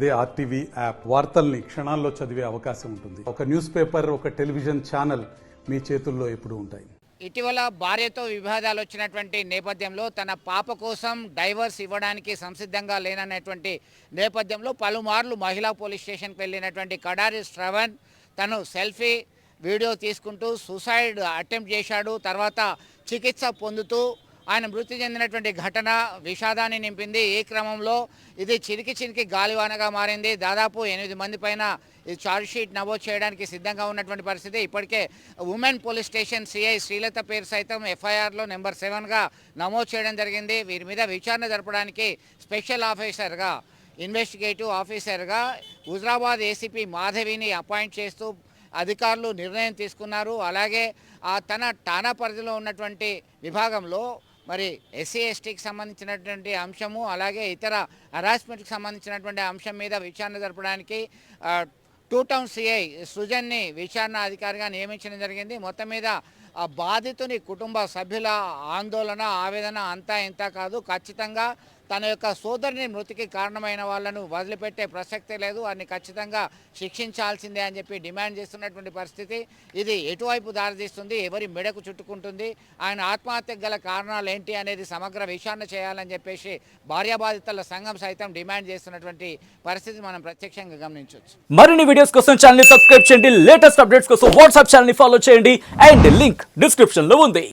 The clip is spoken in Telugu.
అదే ఆర్టీవీ యాప్ వార్తల్ని క్షణాల్లో చదివే అవకాశం ఉంటుంది. ఒక న్యూస్ పేపర్, ఒక టెలివిజన్ ఛానల్ మీ చేతుల్లో ఎప్పుడూ ఉంటాయి. ఇటీవల భార్యతో విభేదాలు వచ్చినటువంటి నేపథ్యంలో తన పాప కోసం డైవర్స్ ఇవ్వడానికి సంసిద్ధంగా లేననేటువంటి నేపథ్యంలో పలుమార్లు మహిళా పోలీస్ స్టేషన్కి వెళ్ళినటువంటి కడారి శ్రవణ్ తను సెల్ఫీ వీడియో తీసుకుంటూ సూసైడ్ అటెంప్ట్ చేశాడు. తర్వాత చికిత్స పొందుతూ ఆయన మృతి చెందినటువంటి ఘటన విషాదాన్ని నింపింది. ఈ క్రమంలో ఇది చిరికి గాలివానగా మారింది. దాదాపు 8 మంది పైన ఈ ఛార్జ్షీట్ నమోదు చేయడానికి సిద్ధంగా ఉన్నటువంటి పరిస్థితి. ఇప్పటికే women police station CI Srilatha పేరు సైతం ఎఫ్ఐఆర్లో నెంబర్ 7గా నమోదు చేయడం జరిగింది. వీరి మీద విచారణ జరపడానికి స్పెషల్ ఆఫీసర్గా, ఇన్వెస్టిగేటివ్ ఆఫీసర్గా హుజరాబాద్ ఏసీపీ మాధవిని అపాయింట్ చేస్తూ అధికారులు నిర్ణయం తీసుకున్నారు. అలాగే తన ఠాణా పరిధిలో ఉన్నటువంటి విభాగంలో మరి ఎస్సీ ఎస్టీకి సంబంధించినటువంటి అంశము, అలాగే ఇతర హరాస్మెంట్కి సంబంధించినటువంటి అంశం మీద విచారణ జరపడానికి 2 టౌన్ సిఐ సృజన్ని విచారణ అధికారిగా నియమించడం జరిగింది. మొత్తం మీద బాధితుని కుటుంబ సభ్యుల ఆందోళన, ఆవేదన అంతా ఇంత కాదు. ఖచ్చితంగా తన యొక్క సోదరుని మృతికి కారణమైన వాళ్ళను వదిలిపెట్టే ప్రసక్తే లేదు, వారిని ఖచ్చితంగా శిక్షించాల్సిందే అని చెప్పి డిమాండ్ చేస్తున్నటువంటి పరిస్థితి. ఇది ఎటువైపు దారితీస్తుంది, ఎవరి మెడకు చుట్టుకుంటుంది, ఆయన ఆత్మహత్యకు గల కారణాలు ఏంటి అనేది సమగ్ర విచారణ చేయాలని చెప్పేసి భార్యాబాధితుల సంఘం సైతం డిమాండ్ చేస్తున్నటువంటి పరిస్థితి మనం ప్రత్యక్షంగా గమనించవచ్చు. మరిన్ని వీడియోస్ కోసం ఛానల్ ని సబ్స్క్రైబ్ చేయండి. లేటెస్ట్ అప్డేట్స్ కోసం వాట్సాప్ ఛానల్ ని ఫాలో చేయండి. అండ్ లింక్ డిస్క్రిప్షన్ లో ఉంది.